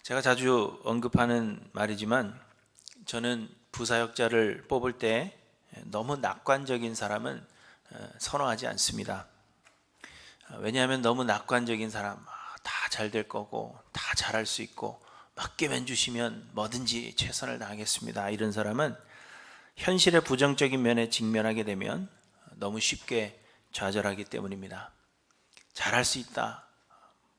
제가 자주 언급하는 말이지만 저는 부사역자를 뽑을 때 너무 낙관적인 사람은 선호하지 않습니다. 왜냐하면 너무 낙관적인 사람, 다 잘 될 거고 다 잘할 수 있고 맡기면 주시면 뭐든지 최선을 다하겠습니다, 이런 사람은 현실의 부정적인 면에 직면하게 되면 너무 쉽게 좌절하기 때문입니다. 잘할 수 있다,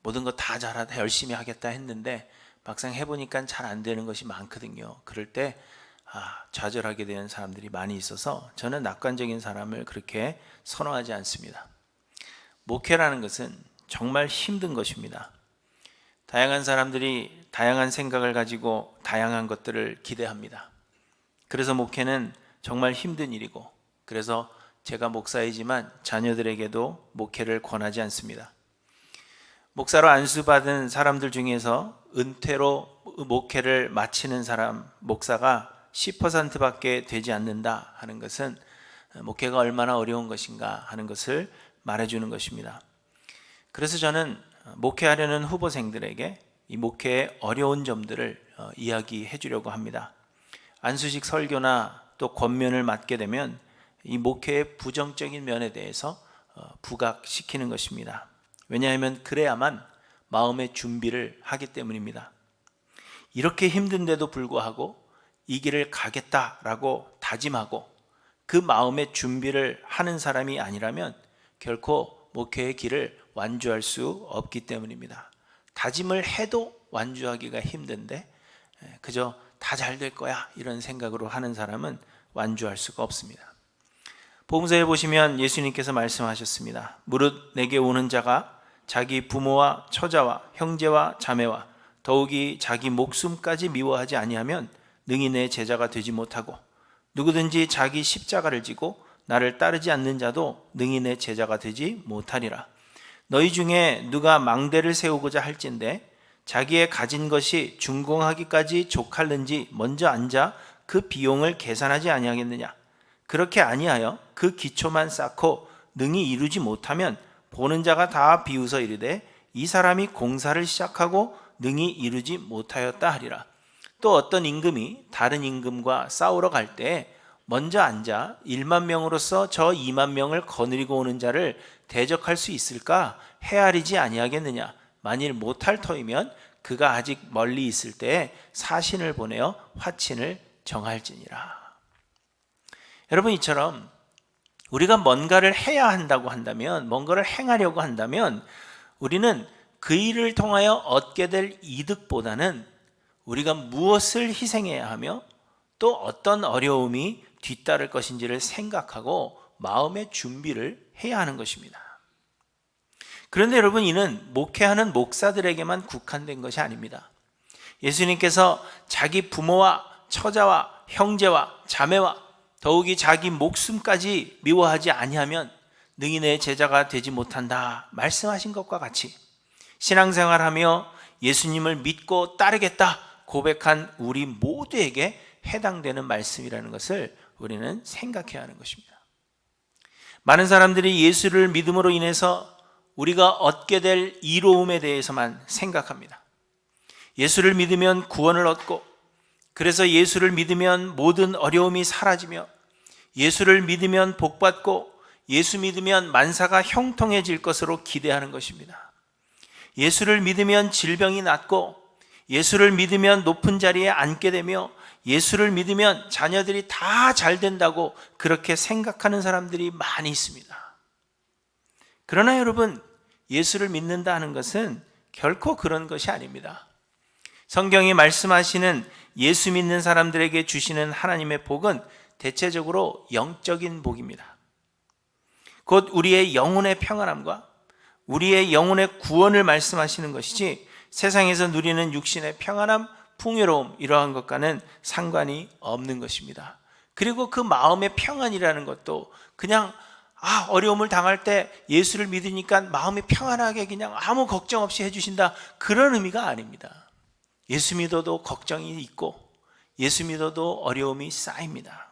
모든 거 다 잘하다 열심히 하겠다 했는데 막상 해보니까 잘 안 되는 것이 많거든요. 그럴 때 좌절하게 되는 사람들이 많이 있어서 저는 낙관적인 사람을 그렇게 선호하지 않습니다. 목회라는 것은 정말 힘든 것입니다. 다양한 사람들이 다양한 생각을 가지고 다양한 것들을 기대합니다. 그래서 목회는 정말 힘든 일이고, 그래서 제가 목사이지만 자녀들에게도 목회를 권하지 않습니다. 목사로 안수받은 사람들 중에서 은퇴로 목회를 마치는 사람, 목사가 10%밖에 되지 않는다 하는 것은 목회가 얼마나 어려운 것인가 하는 것을 말해주는 것입니다. 그래서 저는 목회하려는 후보생들에게 이 목회의 어려운 점들을 이야기해 주려고 합니다. 안수식 설교나 또 권면을 맡게 되면 이 목회의 부정적인 면에 대해서 부각시키는 것입니다. 왜냐하면 그래야만 마음의 준비를 하기 때문입니다. 이렇게 힘든데도 불구하고 이 길을 가겠다라고 다짐하고 그 마음의 준비를 하는 사람이 아니라면 결코 목회의 길을 완주할 수 없기 때문입니다. 다짐을 해도 완주하기가 힘든데 그저 다 잘 될 거야 이런 생각으로 하는 사람은 완주할 수가 없습니다. 복음서에 보시면 예수님께서 말씀하셨습니다. 무릇 내게 오는 자가 자기 부모와 처자와 형제와 자매와 더욱이 자기 목숨까지 미워하지 아니하면 능히 내 제자가 되지 못하고, 누구든지 자기 십자가를 지고 나를 따르지 않는 자도 능히 내 제자가 되지 못하리라. 너희 중에 누가 망대를 세우고자 할진대 자기의 가진 것이 준공하기까지 족할는지 먼저 앉아 그 비용을 계산하지 아니하겠느냐. 그렇게 아니하여 그 기초만 쌓고 능히 이루지 못하면 보는 자가 다 비웃어 이르되 이 사람이 공사를 시작하고 능히 이루지 못하였다 하리라. 또 어떤 임금이 다른 임금과 싸우러 갈 때 먼저 앉아 1만 명으로서 저 2만 명을 거느리고 오는 자를 대적할 수 있을까 헤아리지 아니하겠느냐. 만일 못할 터이면 그가 아직 멀리 있을 때에 사신을 보내어 화친을 정할지니라. 여러분, 이처럼 우리가 뭔가를 해야 한다고 한다면, 뭔가를 행하려고 한다면 우리는 그 일을 통하여 얻게 될 이득보다는 우리가 무엇을 희생해야 하며 또 어떤 어려움이 뒤따를 것인지를 생각하고 마음의 준비를 해야 하는 것입니다. 그런데 여러분, 이는 목회하는 목사들에게만 국한된 것이 아닙니다. 예수님께서 자기 부모와 처자와 형제와 자매와 더욱이 자기 목숨까지 미워하지 아니하면 능히 내 제자가 되지 못한다 말씀하신 것과 같이 신앙생활하며 예수님을 믿고 따르겠다 고백한 우리 모두에게 해당되는 말씀이라는 것을 우리는 생각해야 하는 것입니다. 많은 사람들이 예수를 믿음으로 인해서 우리가 얻게 될 이로움에 대해서만 생각합니다. 예수를 믿으면 구원을 얻고, 그래서 예수를 믿으면 모든 어려움이 사라지며, 예수를 믿으면 복받고, 예수 믿으면 만사가 형통해질 것으로 기대하는 것입니다. 예수를 믿으면 질병이 낫고, 예수를 믿으면 높은 자리에 앉게 되며, 예수를 믿으면 자녀들이 다 잘 된다고 그렇게 생각하는 사람들이 많이 있습니다. 그러나 여러분, 예수를 믿는다 하는 것은 결코 그런 것이 아닙니다. 성경이 말씀하시는 예수 믿는 사람들에게 주시는 하나님의 복은 대체적으로 영적인 복입니다. 곧 우리의 영혼의 평안함과 우리의 영혼의 구원을 말씀하시는 것이지 세상에서 누리는 육신의 평안함, 풍요로움 이러한 것과는 상관이 없는 것입니다. 그리고 그 마음의 평안이라는 것도 그냥 어려움을 당할 때 예수를 믿으니까 마음이 평안하게 그냥 아무 걱정 없이 해주신다, 그런 의미가 아닙니다. 예수 믿어도 걱정이 있고 예수 믿어도 어려움이 쌓입니다.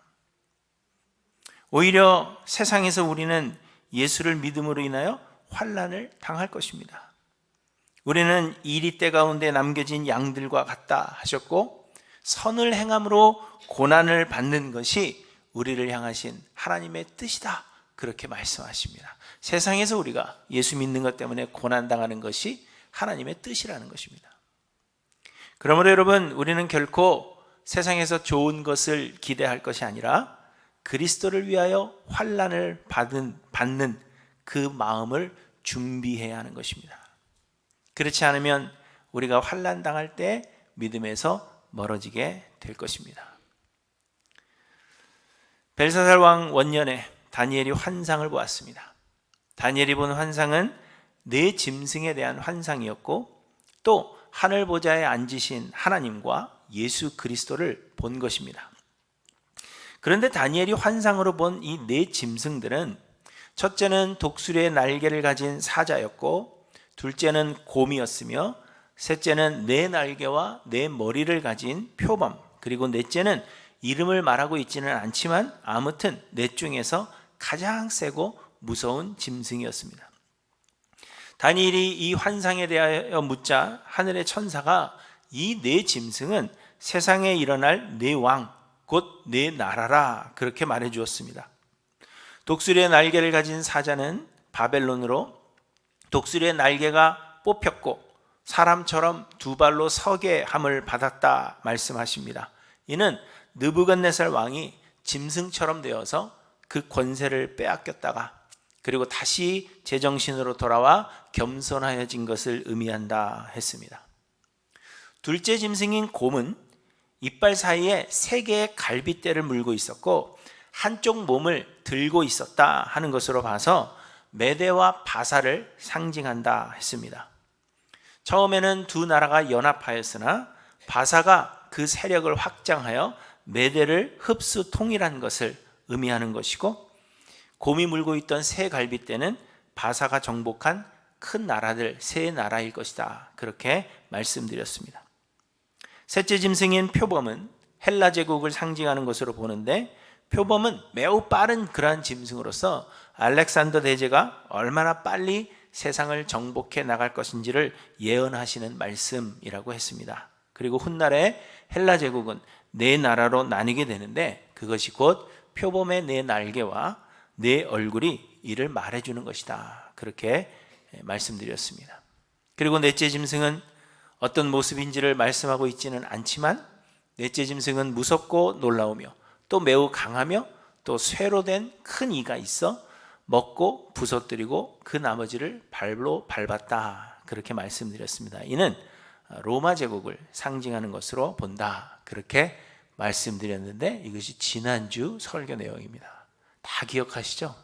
오히려 세상에서 우리는 예수를 믿음으로 인하여 환난을 당할 것입니다. 우리는 이리 때 가운데 남겨진 양들과 같다 하셨고, 선을 행함으로 고난을 받는 것이 우리를 향하신 하나님의 뜻이다, 그렇게 말씀하십니다. 세상에서 우리가 예수 믿는 것 때문에 고난당하는 것이 하나님의 뜻이라는 것입니다. 그러므로 여러분, 우리는 결코 세상에서 좋은 것을 기대할 것이 아니라 그리스도를 위하여 환난을 받는 그 마음을 준비해야 하는 것입니다. 그렇지 않으면 우리가 환난 당할 때 믿음에서 멀어지게 될 것입니다. 벨사살 왕 원년에 다니엘이 환상을 보았습니다. 다니엘이 본 환상은 네 짐승에 대한 환상이었고, 또 하늘 보좌에 앉으신 하나님과 예수 그리스도를 본 것입니다. 그런데 다니엘이 환상으로 본 이 네 짐승들은, 첫째는 독수리의 날개를 가진 사자였고, 둘째는 곰이었으며, 셋째는 네 날개와 네 머리를 가진 표범, 그리고 넷째는 이름을 말하고 있지는 않지만 아무튼 넷 중에서 가장 세고 무서운 짐승이었습니다. 다니엘이 이 환상에 대하여 묻자 하늘의 천사가 이 네 짐승은 세상에 일어날 네 왕, 곧 네 나라라, 그렇게 말해 주었습니다. 독수리의 날개를 가진 사자는 바벨론으로 독수리의 날개가 뽑혔고 사람처럼 두 발로 서게 함을 받았다 말씀하십니다. 이는 느부갓네살 왕이 짐승처럼 되어서 그 권세를 빼앗겼다가 그리고 다시 제정신으로 돌아와 겸손하여진 것을 의미한다 했습니다. 둘째 짐승인 곰은 이빨 사이에 세 개의 갈빗대를 물고 있었고 한쪽 몸을 들고 있었다 하는 것으로 봐서 메대와 바사를 상징한다 했습니다. 처음에는 두 나라가 연합하였으나 바사가 그 세력을 확장하여 메대를 흡수 통일한 것을 의미하는 것이고, 곰이 물고 있던 세 갈빗대는 바사가 정복한 큰 나라들 세 나라일 것이다, 그렇게 말씀드렸습니다. 셋째 짐승인 표범은 헬라 제국을 상징하는 것으로 보는데, 표범은 매우 빠른 그러한 짐승으로서 알렉산더 대제가 얼마나 빨리 세상을 정복해 나갈 것인지를 예언하시는 말씀이라고 했습니다. 그리고 훗날에 헬라 제국은 네 나라로 나뉘게 되는데, 그것이 곧 표범의 네 날개와 네 얼굴이 이를 말해주는 것이다, 그렇게 말씀드렸습니다. 그리고 넷째 짐승은 어떤 모습인지를 말씀하고 있지는 않지만, 넷째 짐승은 무섭고 놀라우며 또 매우 강하며 또 쇠로 된 큰 이가 있어 먹고 부서뜨리고 그 나머지를 발로 밟았다, 그렇게 말씀드렸습니다. 이는 로마 제국을 상징하는 것으로 본다, 그렇게 말씀드렸는데, 이것이 지난주 설교 내용입니다. 다 기억하시죠?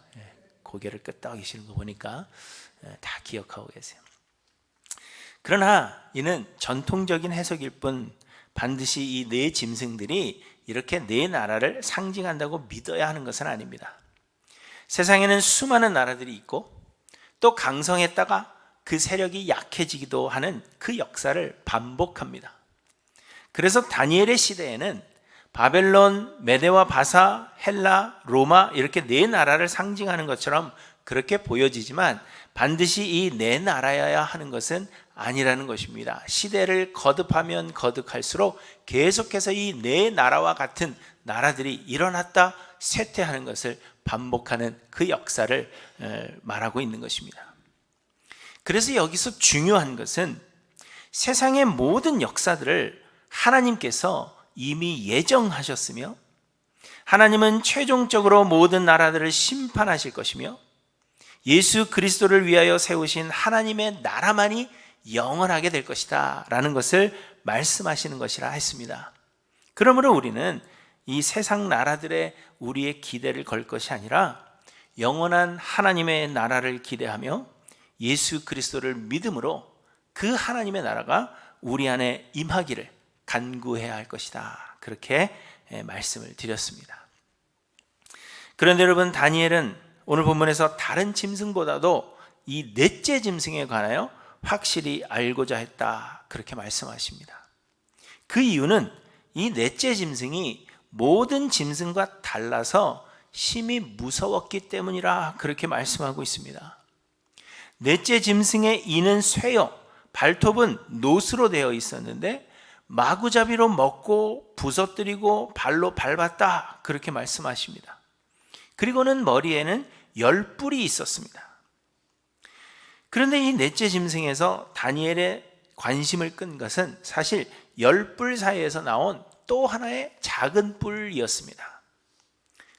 고개를 끄덕 계시는 거 보니까 다 기억하고 계세요. 그러나 이는 전통적인 해석일 뿐 반드시 이 네 짐승들이 이렇게 네 나라를 상징한다고 믿어야 하는 것은 아닙니다. 세상에는 수많은 나라들이 있고 또 강성했다가 그 세력이 약해지기도 하는 그 역사를 반복합니다. 그래서 다니엘의 시대에는 바벨론, 메대와 바사, 헬라, 로마 이렇게 네 나라를 상징하는 것처럼 그렇게 보여지지만 반드시 이 네 나라여야 하는 것은 아니라는 것입니다. 시대를 거듭하면 거듭할수록 계속해서 이 네 나라와 같은 나라들이 일어났다 쇠퇴하는 것을 반복하는 그 역사를 말하고 있는 것입니다. 그래서 여기서 중요한 것은 세상의 모든 역사들을 하나님께서 이미 예정하셨으며, 하나님은 최종적으로 모든 나라들을 심판하실 것이며, 예수 그리스도를 위하여 세우신 하나님의 나라만이 영원하게 될 것이다 라는 것을 말씀하시는 것이라 했습니다. 그러므로 우리는 이 세상 나라들의 우리의 기대를 걸 것이 아니라 영원한 하나님의 나라를 기대하며 예수 그리스도를 믿음으로 그 하나님의 나라가 우리 안에 임하기를 간구해야 할 것이다, 그렇게 말씀을 드렸습니다. 그런데 여러분, 다니엘은 오늘 본문에서 다른 짐승보다도 이 넷째 짐승에 관하여 확실히 알고자 했다, 그렇게 말씀하십니다. 그 이유는 이 넷째 짐승이 모든 짐승과 달라서 심히 무서웠기 때문이라, 그렇게 말씀하고 있습니다. 넷째 짐승의 이는 쇠요 발톱은 노스로 되어 있었는데 마구잡이로 먹고 부서뜨리고 발로 밟았다, 그렇게 말씀하십니다. 그리고는 머리에는 10뿔이 있었습니다. 그런데 이 넷째 짐승에서 다니엘의 관심을 끈 것은 사실 10뿔 사이에서 나온 또 하나의 작은 뿔이었습니다.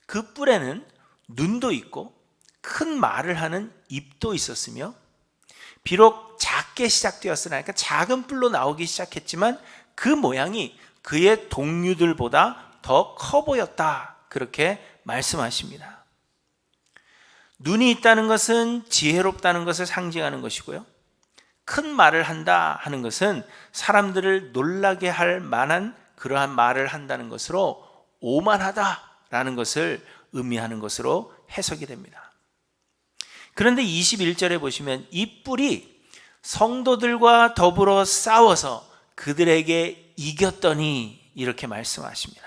그 뿔에는 눈도 있고 큰 말을 하는 입도 있었으며, 비록 작게 시작되었으나, 그러니까 작은 뿔로 나오기 시작했지만 그 모양이 그의 동류들보다 더 커 보였다, 그렇게 말씀하십니다. 눈이 있다는 것은 지혜롭다는 것을 상징하는 것이고요, 큰 말을 한다 하는 것은 사람들을 놀라게 할 만한 그러한 말을 한다는 것으로 오만하다라는 것을 의미하는 것으로 해석이 됩니다. 그런데 21절에 보시면 이 뿔이 성도들과 더불어 싸워서 그들에게 이겼더니, 이렇게 말씀하십니다.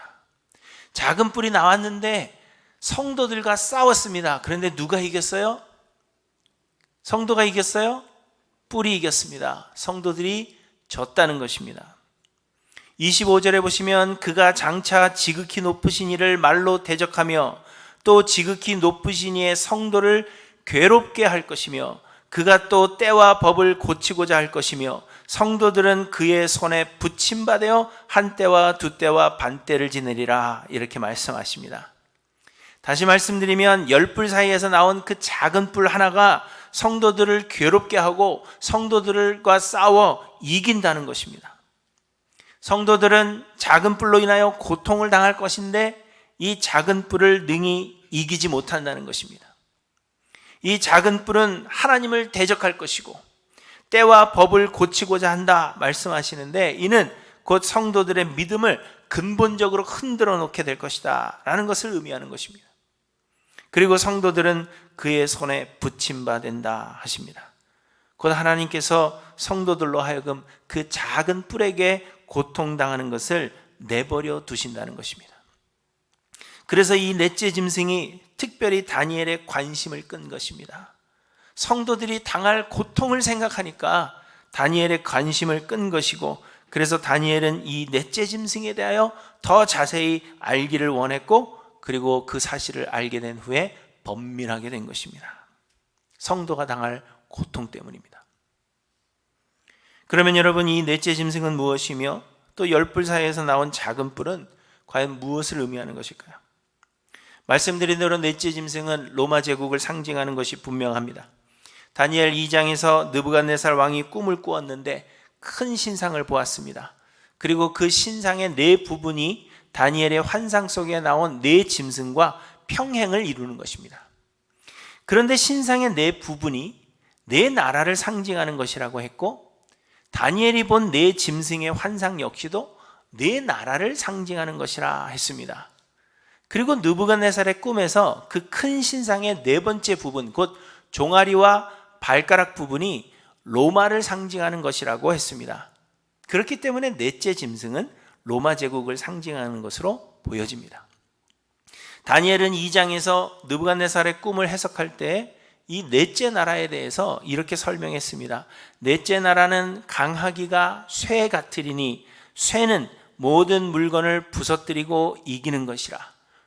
작은 뿔이 나왔는데 성도들과 싸웠습니다. 그런데 누가 이겼어요? 성도가 이겼어요? 뿔이 이겼습니다. 성도들이 졌다는 것입니다. 25절에 보시면 그가 장차 지극히 높으신 이를 말로 대적하며 또 지극히 높으신 이의 성도를 괴롭게 할 것이며 그가 또 때와 법을 고치고자 할 것이며 성도들은 그의 손에 붙임받아 한 때와 두 때와 반 때를 지내리라, 이렇게 말씀하십니다. 다시 말씀드리면 10뿔 사이에서 나온 그 작은 뿔 하나가 성도들을 괴롭게 하고 성도들과 싸워 이긴다는 것입니다. 성도들은 작은 뿔로 인하여 고통을 당할 것인데 이 작은 뿔을 능히 이기지 못한다는 것입니다. 이 작은 뿔은 하나님을 대적할 것이고 때와 법을 고치고자 한다 말씀하시는데, 이는 곧 성도들의 믿음을 근본적으로 흔들어 놓게 될 것이다 라는 것을 의미하는 것입니다. 그리고 성도들은 그의 손에 붙임받는다 하십니다. 곧 하나님께서 성도들로 하여금 그 작은 뿔에게 고통당하는 것을 내버려 두신다는 것입니다. 그래서 이 넷째 짐승이 특별히 다니엘의 관심을 끈 것입니다. 성도들이 당할 고통을 생각하니까 다니엘의 관심을 끈 것이고, 그래서 다니엘은 이 넷째 짐승에 대하여 더 자세히 알기를 원했고, 그리고 그 사실을 알게 된 후에 번민하게 된 것입니다. 성도가 당할 고통 때문입니다. 그러면 여러분, 이 넷째 짐승은 무엇이며 또 10뿔 사이에서 나온 작은 뿔은 과연 무엇을 의미하는 것일까요? 말씀드린 대로 넷째 짐승은 로마 제국을 상징하는 것이 분명합니다. 다니엘 2장에서 느부갓네살 왕이 꿈을 꾸었는데 큰 신상을 보았습니다. 그리고 그 신상의 네 부분이 다니엘의 환상 속에 나온 네 짐승과 평행을 이루는 것입니다. 그런데 신상의 네 부분이 네 나라를 상징하는 것이라고 했고, 다니엘이 본 네 짐승의 환상 역시도 네 나라를 상징하는 것이라 했습니다. 그리고 느부갓네살의 꿈에서 그 큰 신상의 네 번째 부분, 곧 종아리와 발가락 부분이 로마를 상징하는 것이라고 했습니다. 그렇기 때문에 넷째 짐승은 로마 제국을 상징하는 것으로 보여집니다. 다니엘은 2장에서 느부갓네살의 꿈을 해석할 때 이 넷째 나라에 대해서 이렇게 설명했습니다. 넷째 나라는 강하기가 쇠 같으리니 쇠는 모든 물건을 부서뜨리고 이기는 것이라.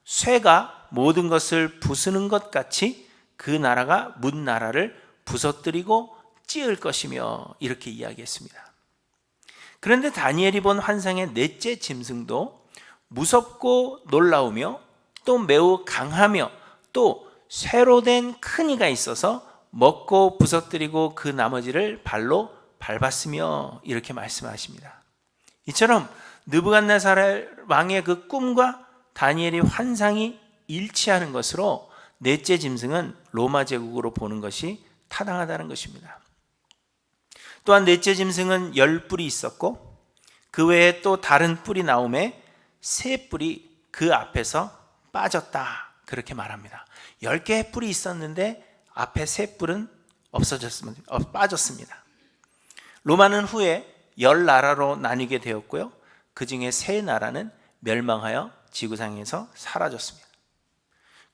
쇠가 모든 것을 부수는 것 같이 그 나라가 문 나라를 부서뜨리고 찌을 것이며, 이렇게 이야기했습니다. 그런데 다니엘이 본 환상의 넷째 짐승도 무섭고 놀라우며 또 매우 강하며 또 쇠로 된 큰 이가 있어서 먹고 부서뜨리고 그 나머지를 발로 밟았으며, 이렇게 말씀하십니다. 이처럼 느부갓네살 왕의 그 꿈과 다니엘의 환상이 일치하는 것으로 넷째 짐승은 로마 제국으로 보는 것이 타당하다는 것입니다. 또한 넷째 짐승은 10뿔이 있었고 그 외에 또 다른 뿔이 나오매 세 뿔이 그 앞에서 빠졌다, 그렇게 말합니다. 10개의 뿔이 있었는데 앞에 세 뿔은 빠졌습니다. 로마는 후에 10나라로 나뉘게 되었고요, 그 중에 세 나라는 멸망하여 지구상에서 사라졌습니다.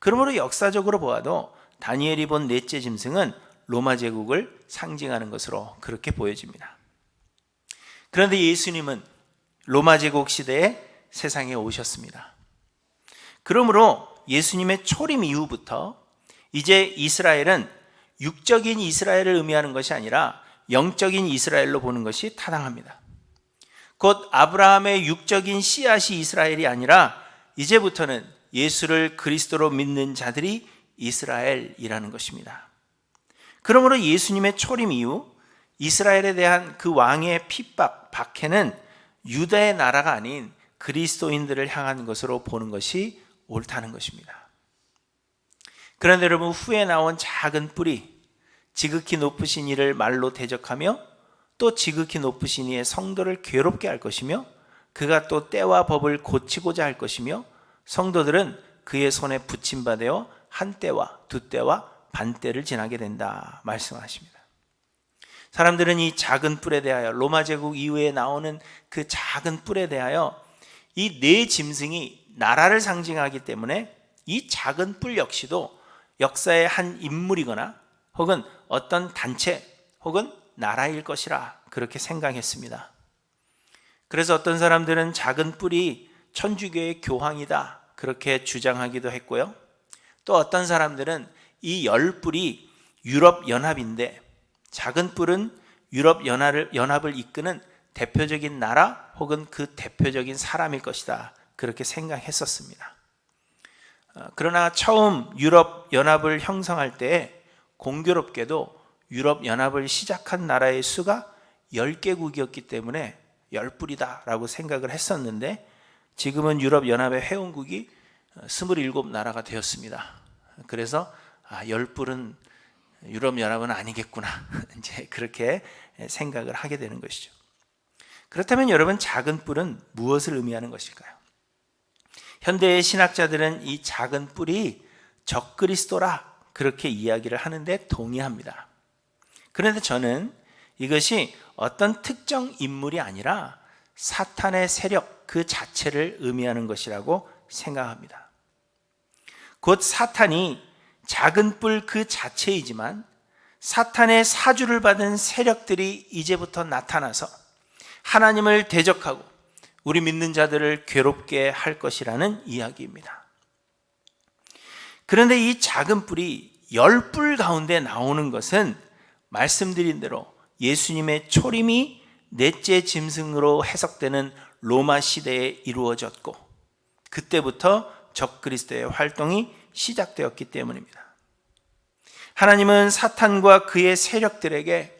그러므로 역사적으로 보아도 다니엘이 본 넷째 짐승은 로마 제국을 상징하는 것으로 그렇게 보여집니다. 그런데 예수님은 로마 제국 시대에 세상에 오셨습니다. 그러므로 예수님의 초림 이후부터 이제 이스라엘은 육적인 이스라엘을 의미하는 것이 아니라 영적인 이스라엘로 보는 것이 타당합니다. 곧 아브라함의 육적인 씨앗이 이스라엘이 아니라 이제부터는 예수를 그리스도로 믿는 자들이 이스라엘이라는 것입니다. 그러므로 예수님의 초림 이후 이스라엘에 대한 그 왕의 핍박, 박해는 유다의 나라가 아닌 그리스도인들을 향한 것으로 보는 것이 옳다는 것입니다. 그런데 여러분, 후에 나온 작은 뿔이 지극히 높으신 이를 말로 대적하며 또 지극히 높으신 이의 성도를 괴롭게 할 것이며 그가 또 때와 법을 고치고자 할 것이며 성도들은 그의 손에 붙임받아 한 때와 두 때와 반 때를 지나게 된다 말씀하십니다. 사람들은 이 작은 뿔에 대하여, 로마 제국 이후에 나오는 그 작은 뿔에 대하여 이 네 짐승이 나라를 상징하기 때문에 이 작은 뿔 역시도 역사의 한 인물이거나 혹은 어떤 단체 혹은 나라일 것이라 그렇게 생각했습니다. 그래서 어떤 사람들은 작은 뿔이 천주교의 교황이다 그렇게 주장하기도 했고요. 또 어떤 사람들은 이 열 뿔이 유럽 연합인데 작은 뿔은 유럽 연합을 이끄는 대표적인 나라 혹은 그 대표적인 사람일 것이다 그렇게 생각했었습니다. 그러나 처음 유럽 연합을 형성할 때 공교롭게도 유럽 연합을 시작한 나라의 수가 10개국이었기 때문에 10뿔이다 라고 생각을 했었는데 지금은 유럽 연합의 회원국이 27나라가 되었습니다. 그래서 10뿔은 유럽 연합은 아니겠구나 이제 그렇게 생각을 하게 되는 것이죠. 그렇다면 여러분, 작은 뿔은 무엇을 의미하는 것일까요? 현대의 신학자들은 이 작은 뿔이 적그리스도라 그렇게 이야기를 하는데 동의합니다. 그런데 저는 이것이 어떤 특정 인물이 아니라 사탄의 세력 그 자체를 의미하는 것이라고 생각합니다. 곧 사탄이 작은 뿔 그 자체이지만 사탄의 사주를 받은 세력들이 이제부터 나타나서 하나님을 대적하고 우리 믿는 자들을 괴롭게 할 것이라는 이야기입니다. 그런데 이 작은 뿔이 10뿔 가운데 나오는 것은 말씀드린 대로 예수님의 초림이 넷째 짐승으로 해석되는 로마 시대에 이루어졌고 그때부터 적그리스도의 활동이 시작되었기 때문입니다. 하나님은 사탄과 그의 세력들에게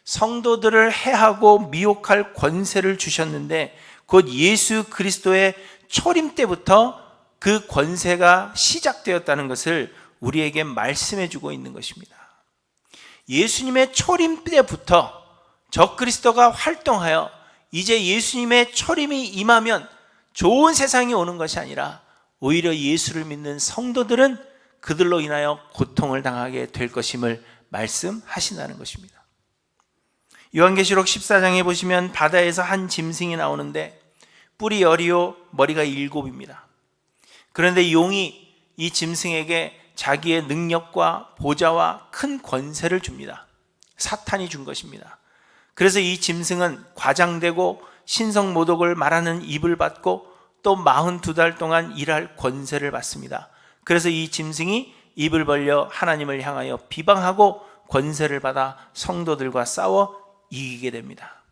성도들을 해하고 미혹할 권세를 주셨는데 곧 예수 그리스도의 초림 때부터 그 권세가 시작되었다는 것을 우리에게 말씀해 주고 있는 것입니다. 예수님의 초림 때부터 적그리스도가 활동하여 이제 예수님의 초림이 임하면 좋은 세상이 오는 것이 아니라 오히려 예수를 믿는 성도들은 그들로 인하여 고통을 당하게 될 것임을 말씀하신다는 것입니다. 요한계시록 14장에 보시면 바다에서 한 짐승이 나오는데 뿔이 10이요 머리가 7입니다. 그런데 용이 이 짐승에게 자기의 능력과 보좌와 큰 권세를 줍니다. 사탄이 준 것입니다. 그래서 이 짐승은 과장되고 신성모독을 말하는 입을 받고 또 42달 동안 일할 권세를 받습니다. 그래서 이 짐승이 입을 벌려 하나님을 향하여 비방하고 권세를 받아 성도들과 싸워 이기게 됩니다.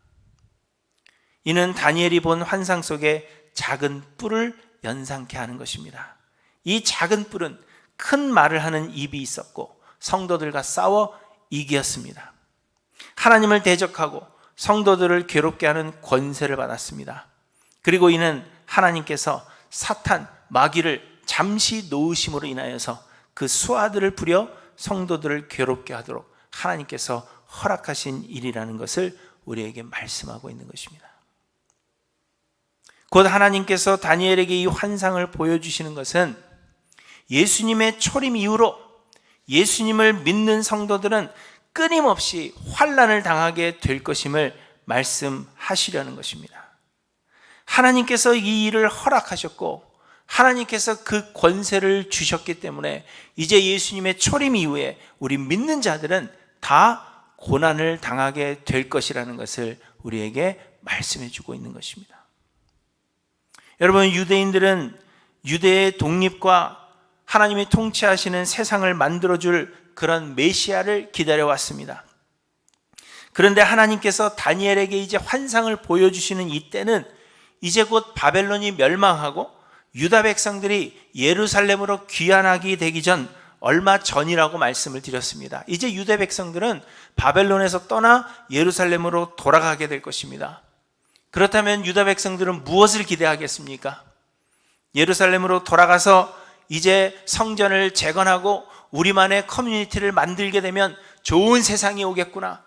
이는 다니엘이 본 환상 속에 작은 뿔을 연상케 하는 것입니다. 이 작은 뿔은 큰 말을 하는 입이 있었고 성도들과 싸워 이겼습니다. 하나님을 대적하고 성도들을 괴롭게 하는 권세를 받았습니다. 그리고 이는 하나님께서 사탄, 마귀를 잠시 놓으심으로 인하여서 그 수하들을 부려 성도들을 괴롭게 하도록 하나님께서 허락하신 일이라는 것을 우리에게 말씀하고 있는 것입니다. 곧 하나님께서 다니엘에게 이 환상을 보여주시는 것은 예수님의 초림 이후로 예수님을 믿는 성도들은 끊임없이 환난을 당하게 될 것임을 말씀하시려는 것입니다. 하나님께서 이 일을 허락하셨고 하나님께서 그 권세를 주셨기 때문에 이제 예수님의 초림 이후에 우리 믿는 자들은 다 고난을 당하게 될 것이라는 것을 우리에게 말씀해 주고 있는 것입니다. 여러분, 유대인들은 유대의 독립과 하나님이 통치하시는 세상을 만들어줄 그런 메시아를 기다려왔습니다. 그런데 하나님께서 다니엘에게 이제 환상을 보여주시는 이때는 이제 곧 바벨론이 멸망하고 유다 백성들이 예루살렘으로 귀환하게 되기 전 얼마 전이라고 말씀을 드렸습니다. 이제 유대 백성들은 바벨론에서 떠나 예루살렘으로 돌아가게 될 것입니다. 그렇다면 유다 백성들은 무엇을 기대하겠습니까? 예루살렘으로 돌아가서 이제 성전을 재건하고 우리만의 커뮤니티를 만들게 되면 좋은 세상이 오겠구나.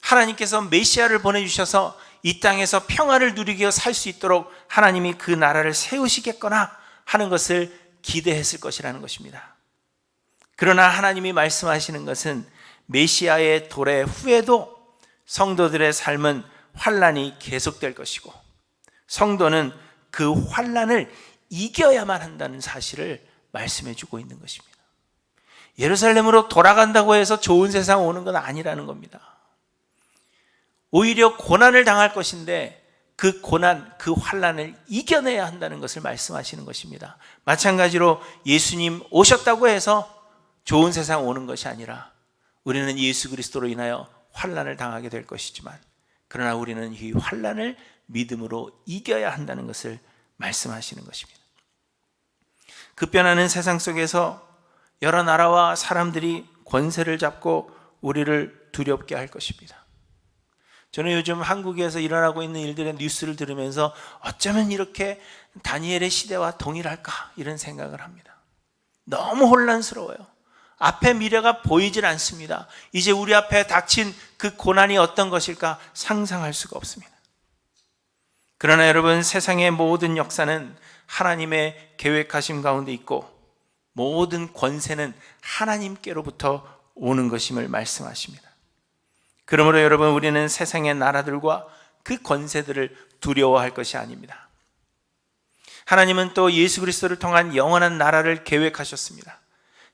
하나님께서 메시아를 보내주셔서 이 땅에서 평화를 누리게 살 수 있도록 하나님이 그 나라를 세우시겠거나 하는 것을 기대했을 것이라는 것입니다. 그러나 하나님이 말씀하시는 것은 메시아의 도래 후에도 성도들의 삶은 환난이 계속될 것이고 성도는 그 환난을 이겨야만 한다는 사실을 말씀해 주고 있는 것입니다. 예루살렘으로 돌아간다고 해서 좋은 세상 오는 건 아니라는 겁니다. 오히려 고난을 당할 것인데 그 고난, 그 환난을 이겨내야 한다는 것을 말씀하시는 것입니다. 마찬가지로 예수님 오셨다고 해서 좋은 세상 오는 것이 아니라 우리는 예수 그리스도로 인하여 환난을 당하게 될 것이지만 그러나 우리는 이 환난을 믿음으로 이겨야 한다는 것을 말씀하시는 것입니다. 급변하는 세상 속에서 여러 나라와 사람들이 권세를 잡고 우리를 두렵게 할 것입니다. 저는 요즘 한국에서 일어나고 있는 일들의 뉴스를 들으면서 어쩌면 이렇게 다니엘의 시대와 동일할까 이런 생각을 합니다. 너무 혼란스러워요. 앞에 미래가 보이질 않습니다. 이제 우리 앞에 닥친 그 고난이 어떤 것일까 상상할 수가 없습니다. 그러나 여러분, 세상의 모든 역사는 하나님의 계획하심 가운데 있고 모든 권세는 하나님께로부터 오는 것임을 말씀하십니다. 그러므로 여러분, 우리는 세상의 나라들과 그 권세들을 두려워할 것이 아닙니다. 하나님은 또 예수 그리스도를 통한 영원한 나라를 계획하셨습니다.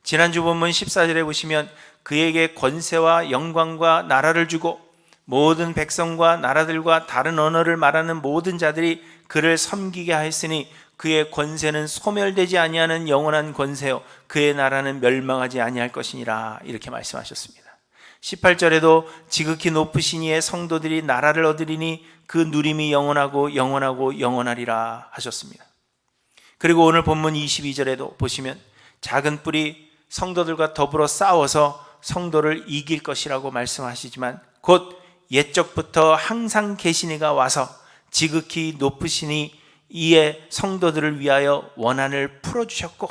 지난주 본문 14절에 보시면 그에게 권세와 영광과 나라를 주고 모든 백성과 나라들과 다른 언어를 말하는 모든 자들이 그를 섬기게 하였으니 그의 권세는 소멸되지 아니하는 영원한 권세요 그의 나라는 멸망하지 아니할 것이니라 이렇게 말씀하셨습니다. 18절에도 지극히 높으신 이의 성도들이 나라를 얻으리니 그 누림이 영원하고 영원하고 영원하리라 하셨습니다. 그리고 오늘 본문 22절에도 보시면 작은 뿔이 성도들과 더불어 싸워서 성도를 이길 것이라고 말씀하시지만 곧 옛적부터 항상 계신 이가 와서 지극히 높으시니 이에 성도들을 위하여 원한을 풀어주셨고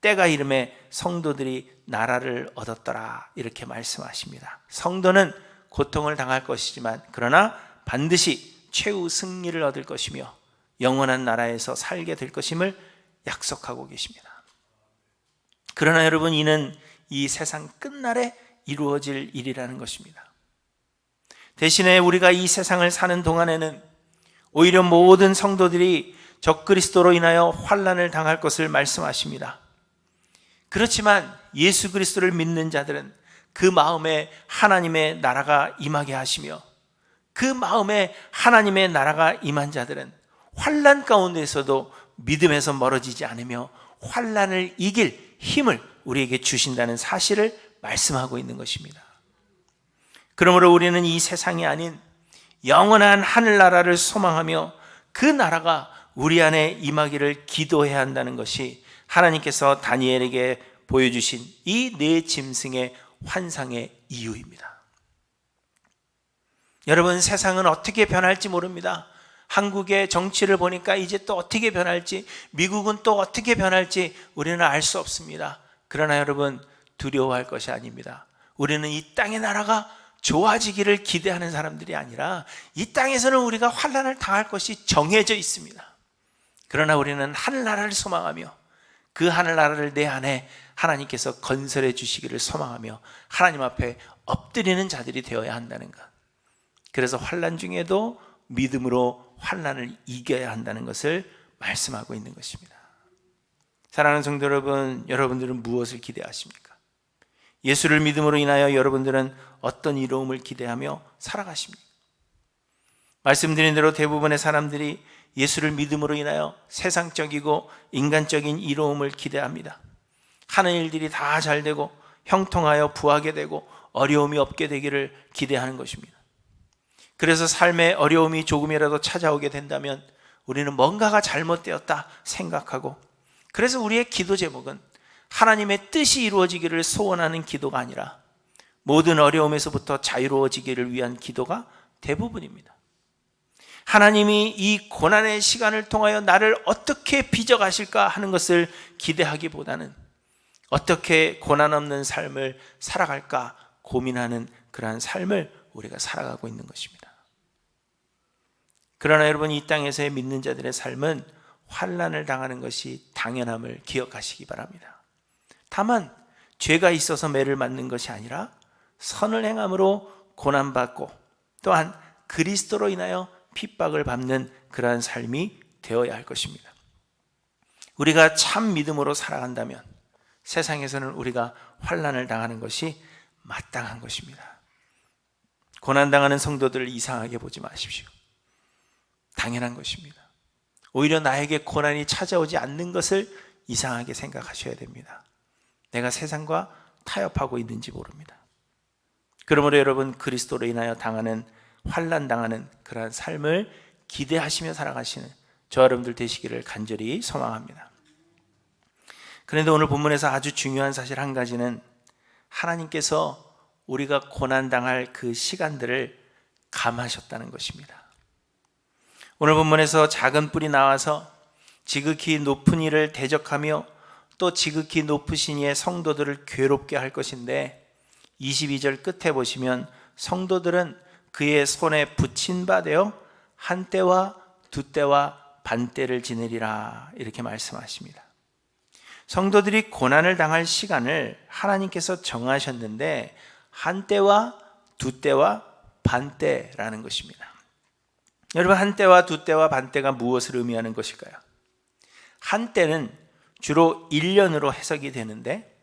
때가 이름에 성도들이 나라를 얻었더라 이렇게 말씀하십니다. 성도는 고통을 당할 것이지만 그러나 반드시 최후 승리를 얻을 것이며 영원한 나라에서 살게 될 것임을 약속하고 계십니다. 그러나 여러분, 이는 이 세상 끝날에 이루어질 일이라는 것입니다. 대신에 우리가 이 세상을 사는 동안에는 오히려 모든 성도들이 적그리스도로 인하여 환난을 당할 것을 말씀하십니다. 그렇지만 예수 그리스도를 믿는 자들은 그 마음에 하나님의 나라가 임하게 하시며 그 마음에 하나님의 나라가 임한 자들은 환난 가운데서도 믿음에서 멀어지지 않으며 환난을 이길 힘을 우리에게 주신다는 사실을 말씀하고 있는 것입니다. 그러므로 우리는 이 세상이 아닌 영원한 하늘나라를 소망하며 그 나라가 우리 안에 임하기를 기도해야 한다는 것이 하나님께서 다니엘에게 보여주신 이 네 짐승의 환상의 이유입니다. 여러분, 세상은 어떻게 변할지 모릅니다. 한국의 정치를 보니까 이제 또 어떻게 변할지, 미국은 또 어떻게 변할지 우리는 알 수 없습니다. 그러나 여러분, 두려워할 것이 아닙니다. 우리는 이 땅의 나라가 좋아지기를 기대하는 사람들이 아니라 이 땅에서는 우리가 환난을 당할 것이 정해져 있습니다. 그러나 우리는 하늘나라를 소망하며 그 하늘나라를 내 안에 하나님께서 건설해 주시기를 소망하며 하나님 앞에 엎드리는 자들이 되어야 한다는 것. 그래서 환난 중에도 믿음으로 환난을 이겨야 한다는 것을 말씀하고 있는 것입니다. 사랑하는 성도 여러분, 여러분들은 무엇을 기대하십니까? 예수를 믿음으로 인하여 여러분들은 어떤 이로움을 기대하며 살아가십니까? 말씀드린 대로 대부분의 사람들이 예수를 믿음으로 인하여 세상적이고 인간적인 이로움을 기대합니다. 하는 일들이 다 잘 되고 형통하여 부하게 되고 어려움이 없게 되기를 기대하는 것입니다. 그래서 삶에 어려움이 조금이라도 찾아오게 된다면 우리는 뭔가가 잘못되었다 생각하고, 그래서 우리의 기도 제목은 하나님의 뜻이 이루어지기를 소원하는 기도가 아니라 모든 어려움에서부터 자유로워지기를 위한 기도가 대부분입니다. 하나님이 이 고난의 시간을 통하여 나를 어떻게 빚어가실까 하는 것을 기대하기보다는 어떻게 고난 없는 삶을 살아갈까 고민하는 그러한 삶을 우리가 살아가고 있는 것입니다. 그러나 여러분, 이 땅에서의 믿는 자들의 삶은 환난을 당하는 것이 당연함을 기억하시기 바랍니다. 다만 죄가 있어서 매를 맞는 것이 아니라 선을 행함으로 고난받고 또한 그리스도로 인하여 핍박을 받는 그러한 삶이 되어야 할 것입니다. 우리가 참 믿음으로 살아간다면 세상에서는 우리가 환난을 당하는 것이 마땅한 것입니다. 고난당하는 성도들을 이상하게 보지 마십시오. 당연한 것입니다. 오히려 나에게 고난이 찾아오지 않는 것을 이상하게 생각하셔야 됩니다. 내가 세상과 타협하고 있는지 모릅니다. 그러므로 여러분, 그리스도로 인하여 당하는 환난 당하는 그러한 삶을 기대하시며 살아가시는 저 여러분들 되시기를 간절히 소망합니다. 그런데 오늘 본문에서 아주 중요한 사실 한 가지는 하나님께서 우리가 고난당할 그 시간들을 감하셨다는 것입니다. 오늘 본문에서 작은 뿔이 나와서 지극히 높은 이를 대적하며 또 지극히 높으신 이의 성도들을 괴롭게 할 것인데, 22절 끝에 보시면 성도들은 그의 손에 붙인 바 되어 한 때와 두 때와 반 때를 지내리라, 이렇게 말씀하십니다. 성도들이 고난을 당할 시간을 하나님께서 정하셨는데 한 때와 두 때와 반 때라는 것입니다. 여러분, 한 때와 두 때와 반 때가 무엇을 의미하는 것일까요? 한 때는 주로 1년으로 해석이 되는데,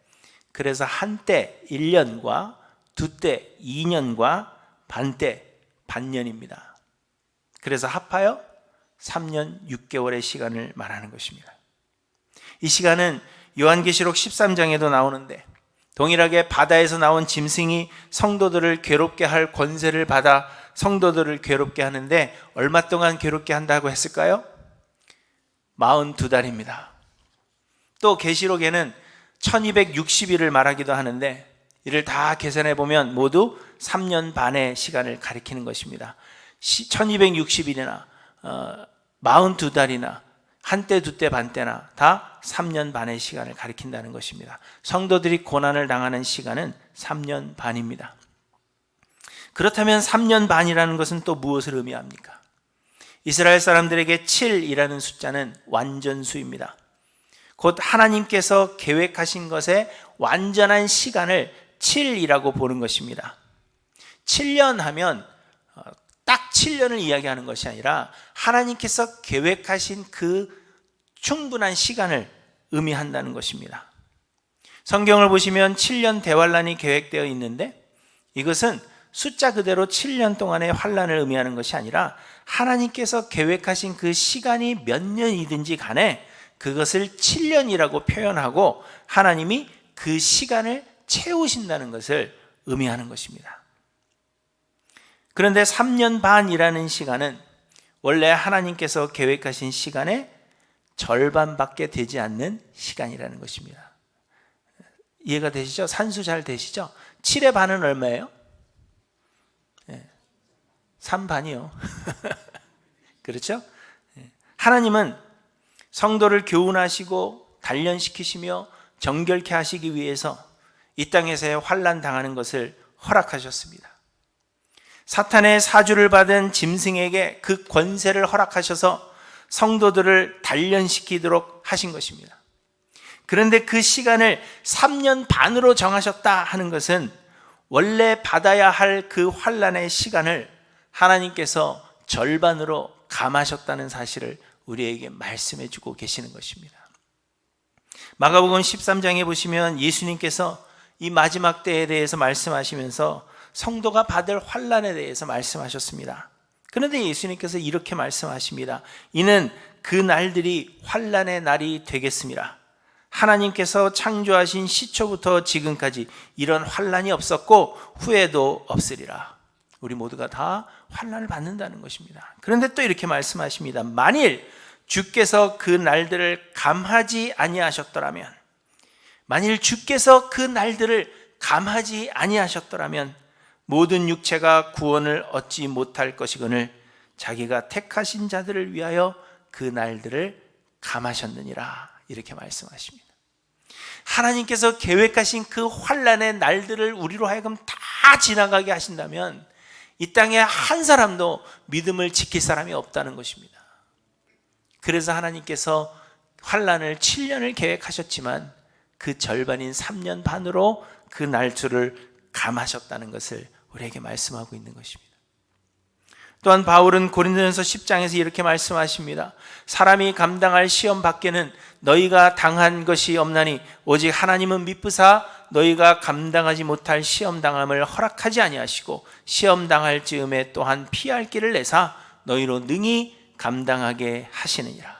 그래서 한 때 1년과 두 때 2년과 반 때 반년입니다. 그래서 합하여 3년 6개월의 시간을 말하는 것입니다. 이 시간은 요한계시록 13장에도 나오는데, 동일하게 바다에서 나온 짐승이 성도들을 괴롭게 할 권세를 받아 성도들을 괴롭게 하는데 얼마 동안 괴롭게 한다고 했을까요? 42달입니다. 또 계시록에는 1260일을 말하기도 하는데, 이를 다 계산해 보면 모두 3년 반의 시간을 가리키는 것입니다. 1260일이나 42달이나 한때 두때 반때나 다 3년 반의 시간을 가리킨다는 것입니다. 성도들이 고난을 당하는 시간은 3년 반입니다. 그렇다면 3년 반이라는 것은 또 무엇을 의미합니까? 이스라엘 사람들에게 7이라는 숫자는 완전수입니다. 곧 하나님께서 계획하신 것의 완전한 시간을 7이라고 보는 것입니다. 7년 하면 딱 7년을 이야기하는 것이 아니라 하나님께서 계획하신 그 충분한 시간을 의미한다는 것입니다. 성경을 보시면 7년 대환란이 계획되어 있는데, 이것은 숫자 그대로 7년 동안의 환란을 의미하는 것이 아니라 하나님께서 계획하신 그 시간이 몇 년이든지 간에 그것을 7년이라고 표현하고 하나님이 그 시간을 채우신다는 것을 의미하는 것입니다. 그런데 3년 반이라는 시간은 원래 하나님께서 계획하신 시간의 절반밖에 되지 않는 시간이라는 것입니다. 이해가 되시죠? 산수 잘 되시죠? 7의 반은 얼마예요? 3반이요. 그렇죠? 하나님은 성도를 교훈하시고 단련시키시며 정결케 하시기 위해서 이 땅에서의 환난 당하는 것을 허락하셨습니다. 사탄의 사주를 받은 짐승에게 그 권세를 허락하셔서 성도들을 단련시키도록 하신 것입니다. 그런데 그 시간을 3년 반으로 정하셨다 하는 것은 원래 받아야 할 그 환난의 시간을 하나님께서 절반으로 감하셨다는 사실을 우리에게 말씀해 주고 계시는 것입니다. 마가복음 13장에 보시면 예수님께서 이 마지막 때에 대해서 말씀하시면서 성도가 받을 환난에 대해서 말씀하셨습니다. 그런데 예수님께서 이렇게 말씀하십니다. 이는 그 날들이 환난의 날이 되겠습니다. 하나님께서 창조하신 시초부터 지금까지 이런 환난이 없었고 후에도 없으리라. 우리 모두가 다 환난을 받는다는 것입니다. 그런데 또 이렇게 말씀하십니다. 만일 주께서 그 날들을 감하지 아니하셨더라면, 만일 주께서 그 날들을 감하지 아니하셨더라면 모든 육체가 구원을 얻지 못할 것이거늘 자기가 택하신 자들을 위하여 그 날들을 감하셨느니라. 이렇게 말씀하십니다. 하나님께서 계획하신 그 환난의 날들을 우리로 하여금 다 지나가게 하신다면 이 땅에 한 사람도 믿음을 지킬 사람이 없다는 것입니다. 그래서 하나님께서 환난을 7년을 계획하셨지만 그 절반인 3년 반으로 그 날수를 감하셨다는 것을 우리에게 말씀하고 있는 것입니다. 또한 바울은 고린도전서 10장에서 이렇게 말씀하십니다. 사람이 감당할 시험 밖에는 너희가 당한 것이 없나니 오직 하나님은 미쁘사 너희가 감당하지 못할 시험 당함을 허락하지 아니하시고 시험 당할 즈음에 또한 피할 길을 내사 너희로 능히 감당하게 하시느니라.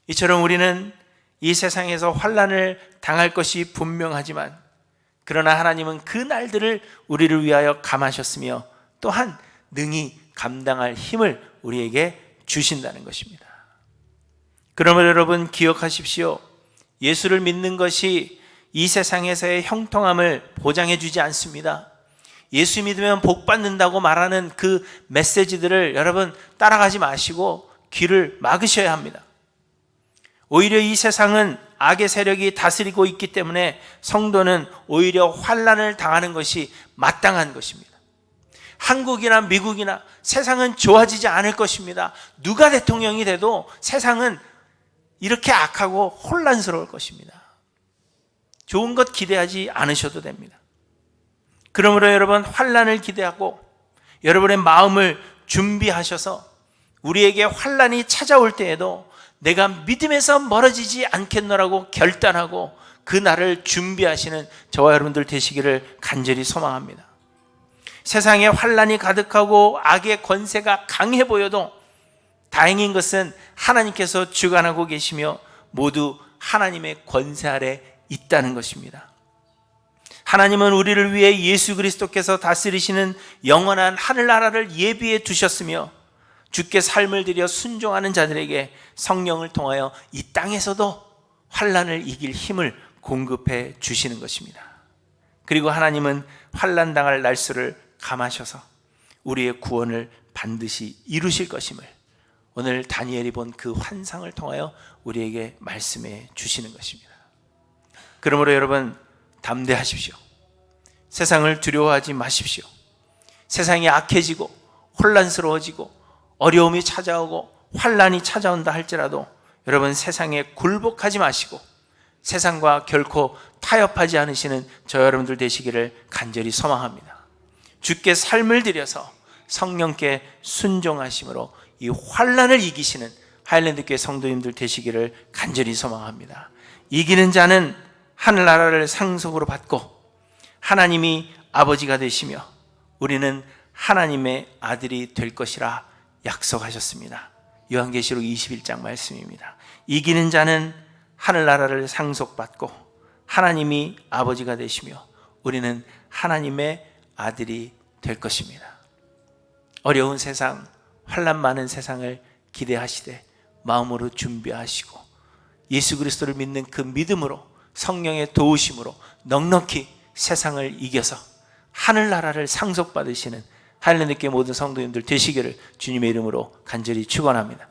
이처럼 우리는 이 세상에서 환난을 당할 것이 분명하지만 그러나 하나님은 그 날들을 우리를 위하여 감하셨으며 또한 능히 감당할 힘을 우리에게 주신다는 것입니다. 그러므로 여러분 기억하십시오. 예수를 믿는 것이 이 세상에서의 형통함을 보장해 주지 않습니다. 예수 믿으면 복 받는다고 말하는 그 메시지들을 여러분 따라가지 마시고 귀를 막으셔야 합니다. 오히려 이 세상은 악의 세력이 다스리고 있기 때문에 성도는 오히려 환난을 당하는 것이 마땅한 것입니다. 한국이나 미국이나 세상은 좋아지지 않을 것입니다. 누가 대통령이 돼도 세상은 이렇게 악하고 혼란스러울 것입니다. 좋은 것 기대하지 않으셔도 됩니다. 그러므로 여러분 환난을 기대하고 여러분의 마음을 준비하셔서 우리에게 환난이 찾아올 때에도 내가 믿음에서 멀어지지 않겠노라고 결단하고 그 날을 준비하시는 저와 여러분들 되시기를 간절히 소망합니다. 세상에 환난이 가득하고 악의 권세가 강해 보여도 다행인 것은 하나님께서 주관하고 계시며 모두 하나님의 권세 아래 있다는 것입니다. 하나님은 우리를 위해 예수 그리스도께서 다스리시는 영원한 하늘나라를 예비해 두셨으며 주께 삶을 들여 순종하는 자들에게 성령을 통하여 이 땅에서도 환난을 이길 힘을 공급해 주시는 것입니다. 그리고 하나님은 환난 당할 날수를 감하셔서 우리의 구원을 반드시 이루실 것임을 오늘 다니엘이 본 그 환상을 통하여 우리에게 말씀해 주시는 것입니다. 그러므로 여러분 담대하십시오. 세상을 두려워하지 마십시오. 세상이 악해지고 혼란스러워지고 어려움이 찾아오고 환난이 찾아온다 할지라도 여러분 세상에 굴복하지 마시고 세상과 결코 타협하지 않으시는 저 여러분들 되시기를 간절히 소망합니다. 주께 삶을 들여서 성령께 순종하심으로 이 환난을 이기시는 하일랜드교회 성도님들 되시기를 간절히 소망합니다. 이기는 자는 하늘나라를 상속으로 받고 하나님이 아버지가 되시며 우리는 하나님의 아들이 될 것이라 약속하셨습니다. 요한계시록 21장 말씀입니다. 이기는 자는 하늘나라를 상속받고 하나님이 아버지가 되시며 우리는 하나님의 아들이 될 것입니다. 어려운 세상, 환난 많은 세상을 기대하시되 마음으로 준비하시고 예수 그리스도를 믿는 그 믿음으로 성령의 도우심으로 넉넉히 세상을 이겨서 하늘나라를 상속받으시는 하일랜드교회 모든 성도님들 되시기를 주님의 이름으로 간절히 축원합니다.